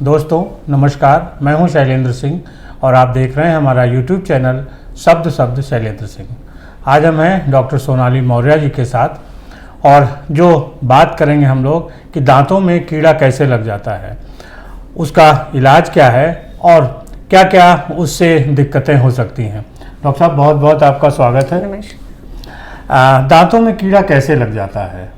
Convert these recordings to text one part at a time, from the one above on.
दोस्तों नमस्कार, मैं हूं शैलेंद्र सिंह और आप देख रहे हैं हमारा YouTube चैनल शब्द शब्द शैलेंद्र सिंह। आज हम हैं डॉक्टर सोनाली मौर्य जी के साथ और जो बात करेंगे हम लोग कि दांतों में कीड़ा कैसे लग जाता है, उसका इलाज क्या है और क्या क्या उससे दिक्कतें हो सकती हैं। डॉक्टर साहब बहुत बहुत आपका स्वागत है। नमस्कार। दांतों में कीड़ा कैसे लग जाता है?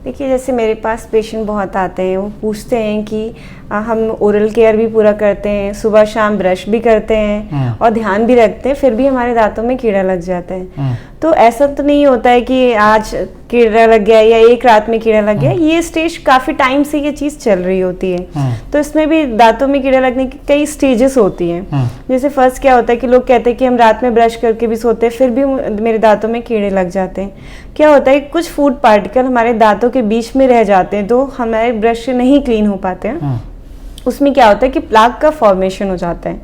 देखिए, जैसे मेरे पास पेशेंट बहुत आते हैं, वो पूछते हैं कि हम ओरल केयर भी पूरा करते हैं, सुबह शाम ब्रश भी करते हैं और ध्यान भी रखते हैं, फिर भी हमारे दांतों में कीड़ा लग जाता है। तो ऐसा तो नहीं होता है कि आज कीड़ा लग गया या एक रात में कीड़ा लग गया। ये स्टेज काफ़ी टाइम से ये चीज़ चल रही होती है। तो इसमें भी दांतों में कीड़ा लगने की कई स्टेजेस होती हैं। जैसे फर्स्ट क्या होता है कि लोग कहते हैं कि हम रात में ब्रश करके भी सोते हैं, फिर भी मेरे दांतों में कीड़े लग जाते हैं। क्या होता है, कुछ फूड पार्टिकल हमारे दांतों के बीच में रह जाते हैं, तो हमारे ब्रश से नहीं क्लीन हो पाते हैं। उसमें क्या होता है कि प्लाक का फॉर्मेशन हो जाता है।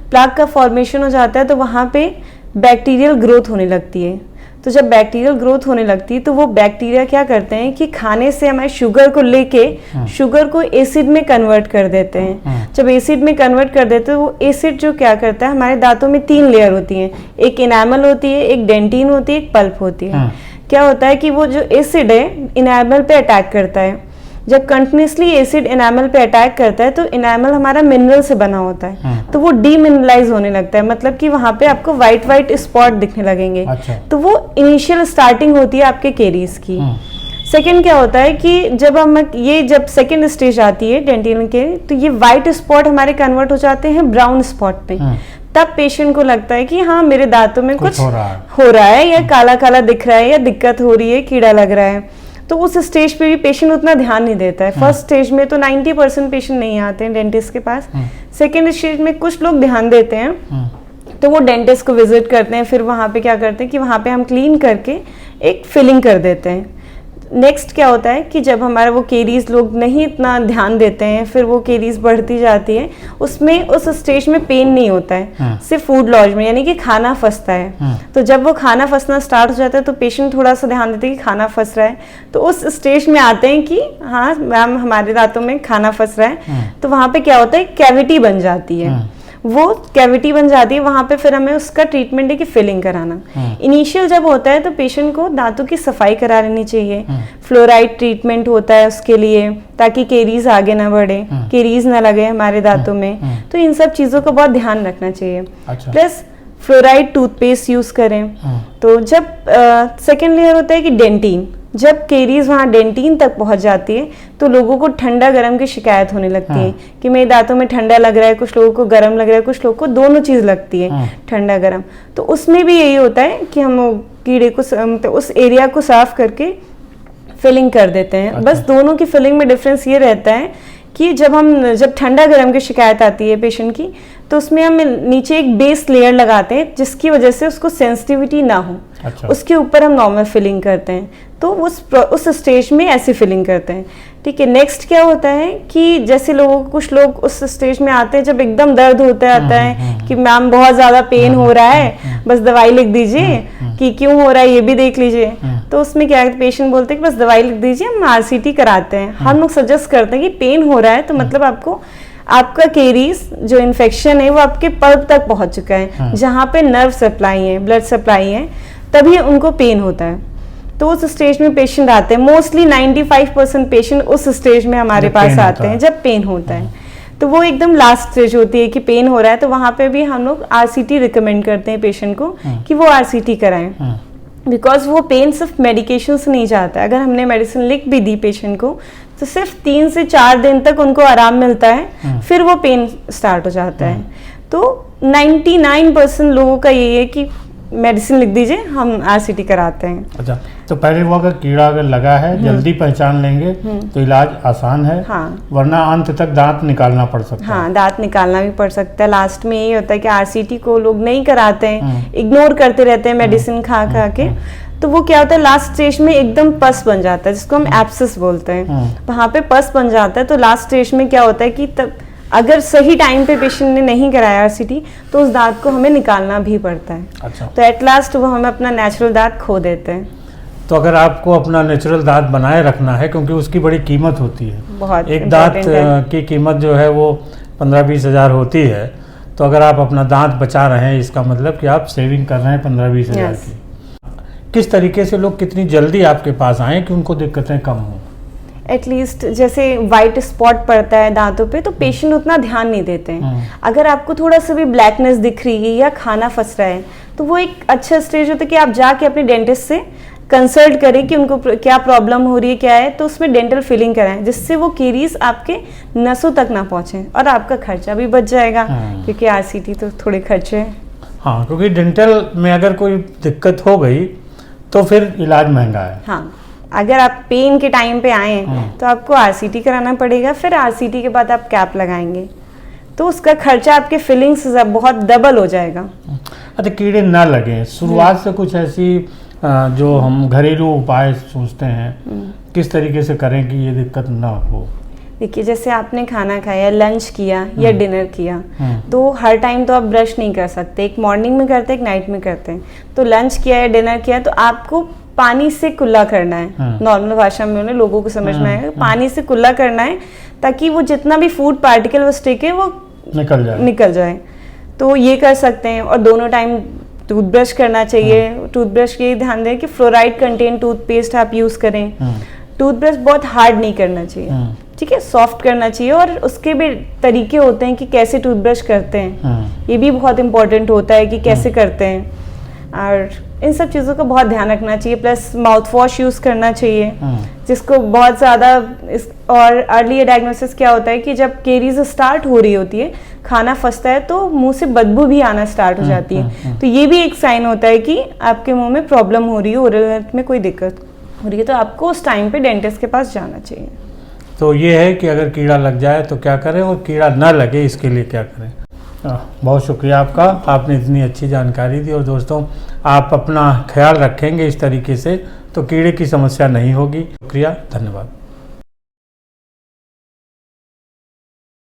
प्लाक का फॉर्मेशन हो जाता है तो वहाँ पे बैक्टीरियल ग्रोथ होने लगती है। तो जब बैक्टीरियल ग्रोथ होने लगती है तो वो बैक्टीरिया क्या करते हैं कि खाने से हमारे शुगर को लेके शुगर को एसिड में कन्वर्ट कर देते हैं। जब एसिड में कन्वर्ट कर देते हैं, वो एसिड जो क्या करता है, हमारे दांतों में 3 लेयर होती हैं। एक इनामल होती है, एक डेंटिन होती है, एक पल्प होती है। क्या होता है कि वो जो एसिड है इनामल पे अटैक करता है। जब कंटिन्यूसली एसिड इनामल पे अटैक करता है तो इनामल हमारा मिनरल से बना होता है, तो वो डीमिनरलाइज होने लगता है, मतलब कि वहां पे आपको व्हाइट व्हाइट स्पॉट दिखने लगेंगे। तो वो इनिशियल स्टार्टिंग होती है आपके केरीज की। सेकेंड क्या होता है कि जब सेकेंड स्टेज आती है डेंटिन के, तो ये व्हाइट स्पॉट हमारे कन्वर्ट हो जाते हैं ब्राउन स्पॉट पे। तब पेशेंट को लगता है कि हाँ, मेरे दांतों में कुछ हो रहा है या काला काला दिख रहा है या दिक्कत हो रही है, कीड़ा लग रहा है। तो उस स्टेज पे भी पेशेंट उतना ध्यान नहीं देता है। फर्स्ट स्टेज में तो 90% पेशेंट नहीं आते हैं डेंटिस्ट के पास। सेकेंड स्टेज में कुछ लोग ध्यान देते हैं, तो वो डेंटिस्ट को विजिट करते हैं। फिर वहाँ पे क्या करते हैं कि वहाँ पे हम क्लीन करके एक फिलिंग कर देते हैं। नेक्स्ट क्या होता है कि जब हमारा वो केरीज लोग नहीं इतना ध्यान देते हैं, फिर वो केरीज बढ़ती जाती है। उसमें उस स्टेज में पेन नहीं होता है, सिर्फ फूड लॉज में, यानी कि खाना फंसता है। तो जब वो खाना फंसना स्टार्ट हो जाता है तो पेशेंट थोड़ा सा ध्यान देते हैं कि खाना फंस रहा है, तो उस स्टेज में आते हैं कि हाँ मैम, हमारे दांतों में खाना फंस रहा है। तो वहाँ पे क्या होता है, कैविटी बन जाती है। वो कैविटी बन जाती है, वहां पे फिर हमें उसका ट्रीटमेंट है कि फिलिंग कराना। इनिशियल जब होता है तो पेशेंट को दांतों की सफाई करा लेनी चाहिए। फ्लोराइड ट्रीटमेंट होता है उसके लिए, ताकि केरीज आगे ना बढ़े, केरीज ना लगे हमारे दांतों में। तो इन सब चीजों का बहुत ध्यान रखना चाहिए। प्लस फ्लोराइड टूथपेस्ट यूज करें। तो जब सेकेंड लेयर होता है कि डेंटिन, जब केरीज वहाँ डेंटिन तक पहुंच जाती है तो लोगों को ठंडा गर्म की शिकायत होने लगती है कि मेरे दांतों में ठंडा लग रहा है, कुछ लोगों को गर्म लग रहा है, कुछ लोगों को दोनों चीज लगती है, ठंडा गर्म। तो उसमें भी यही होता है कि हम कीड़े को तो उस एरिया को साफ करके फिलिंग कर देते हैं। बस दोनों की फिलिंग में डिफरेंस ये रहता है कि जब ठंडा गर्म की शिकायत आती है पेशेंट की, तो उसमें हम नीचे एक बेस लेयर लगाते हैं जिसकी वजह से उसको सेंसिटिविटी ना हो। उसके ऊपर हम नॉर्मल फिलिंग करते हैं। तो उस स्टेज में ऐसी फिलिंग करते हैं। ठीक है। नेक्स्ट क्या होता है कि जैसे कुछ लोग उस स्टेज में आते हैं जब एकदम दर्द होता है कि मैम बहुत ज्यादा पेन हो रहा है, बस दवाई लिख दीजिए, कि क्यों हो रहा है ये भी देख लीजिए। तो उसमें क्या है, पेशेंट बोलते हैं कि बस दवाई लिख दीजिए, हम आरसीटी कराते हैं। हम लोग सजेस्ट करते हैं कि पेन हो रहा है तो मतलब आपका केरीज जो इन्फेक्शन है वो आपके पल्प तक पहुंच चुका है, जहाँ पे नर्व सप्लाई है, ब्लड सप्लाई है, तभी उनको पेन होता है। तो उस स्टेज में पेशेंट आते हैं। मोस्टली 95% पेशेंट उस स्टेज में हमारे पास आते हैं जब पेन होता है। तो वो एकदम लास्ट स्टेज होती है कि पेन हो रहा है, तो वहाँ पे भी हम लोग आरसीटी रिकमेंड करते हैं पेशेंट को कि वो आरसीटी कराएं। बिकॉज वो पेन सिर्फ मेडिकेशन से नहीं जाता है। अगर हमने मेडिसिन लिख भी दी पेशेंट को तो सिर्फ 3 से 4 दिन तक उनको आराम मिलता है, फिर वो पेन स्टार्ट हो जाता है। तो 99% लोगों का यही है कि मेडिसिन लिख दीजिए, हम आरसीटी कराते हैं। अच्छा, तो पहले वो अगर कीड़ा लगा है जल्दी पहचान लेंगे तो इलाज आसान है। वरना अंत तक दांत निकालना पड़ सकता है। हाँ, दांत निकालना भी पड़ सकता है। लास्ट में यही होता है कि आरसीटी को लोग नहीं कराते हैं, इग्नोर करते रहते हैं मेडिसिन खा के। तो वो क्या होता है, लास्ट स्टेज में एकदम पस बन जाता है, जिसको हम एब्सेस बोलते हैं। वहाँ पे पस बन जाता है। तो लास्ट स्टेज में क्या होता है कि तब अगर सही टाइम पे पेशेंट ने नहीं कराया आरसीटी तो उस दांत को हमें निकालना भी पड़ता है। अच्छा। तो एट लास्ट वो हमें अपना नेचुरल दांत खो देते हैं। तो अगर आपको अपना नेचुरल दांत बनाए रखना है, क्योंकि उसकी बड़ी कीमत होती है, बहुत एक दांत की कीमत जो है वो 15-20 हज़ार होती है, तो अगर आप अपना दांत बचा रहे हैं इसका मतलब कि आप सेविंग कर रहे हैं 15-20 हज़ार Yes. की। किस तरीके से लोग कितनी जल्दी आपके पास आएँ कि उनको दिक्कतें कम हों? एटलीस्ट जैसे वाइट स्पॉट पड़ता है दांतों पे तो पेशेंट उतना ध्यान नहीं देते हैं। अगर आपको थोड़ा सा भी ब्लैकनेस दिख रही है या खाना फंस रहा है तो वो एक अच्छा स्टेज होता है कि आप जाके अपने डेंटिस्ट से कंसल्ट करें कि उनको क्या प्रॉब्लम हो रही है, क्या है, तो उसमें डेंटल फिलिंग कराएं जिससे वो केरीज आपके नसों तक ना पहुंचे और आपका खर्चा भी बच जाएगा, क्योंकि आरसीटी तो थोड़े खर्चे हैं। हाँ, क्योंकि डेंटल में अगर कोई दिक्कत हो गई तो फिर इलाज महंगा है। हाँ, अगर आप पेन के टाइम पे आए तो आपको आरसीटी कराना पड़ेगा, फिर आरसीटी के बाद आप कैप लगाएंगे तो उसका खर्चा आपके फिलिंग्स बहुत डबल हो जाएगा। अच्छा, कीड़े ना लगे, शुरुआत से कुछ ऐसी जो हम घरेलू उपाय सोचते हैं किस तरीके से करें कि ये दिक्कत ना हो? देखिए, जैसे आपने खाना खाया, लंच किया या डिनर किया तो हर टाइम तो आप ब्रश नहीं कर सकते, एक मॉर्निंग में करते हैं, एक नाइट में करते हैं। तो लंच किया या डिनर किया तो आपको पानी से कुल्ला करना है। नॉर्मल भाषा में उन्हें लोगों को समझ में आएगा, पानी से कुल्ला करना है ताकि वो जितना भी फूड पार्टिकल वो स्टिक है वो निकल जाए। तो ये कर सकते हैं। और दोनों टाइम टूथब्रश करना चाहिए। टूथब्रश ये ध्यान दें कि फ्लोराइड कंटेन टूथपेस्ट आप यूज करें। टूथब्रश बहुत हार्ड नहीं करना चाहिए, ठीक है, सॉफ्ट करना चाहिए। और उसके भी तरीके होते हैं कि कैसे टूथब्रश करते हैं, ये भी बहुत इंपॉर्टेंट होता है कि कैसे करते हैं, और इन सब चीज़ों का बहुत ध्यान रखना चाहिए। प्लस माउथ वॉश यूज़ करना चाहिए, जिसको बहुत ज़्यादा और अर्ली डायग्नोसिस क्या होता है कि जब केरीज स्टार्ट हो रही होती है, खाना फंसता है तो मुंह से बदबू भी आना स्टार्ट हो जाती है। तो ये भी एक साइन होता है कि आपके मुंह में प्रॉब्लम हो रही है, ओरल हेल्थ में कोई दिक्कत हो रही है, तो आपको उस टाइम पे डेंटिस्ट के पास जाना चाहिए। तो ये है कि अगर कीड़ा लग जाए तो क्या करें और कीड़ा ना लगे इसके लिए क्या करें। बहुत शुक्रिया आपका, आपने इतनी अच्छी जानकारी दी। और दोस्तों, आप अपना ख्याल रखेंगे इस तरीके से तो कीड़े की समस्या नहीं होगी। शुक्रिया, धन्यवाद।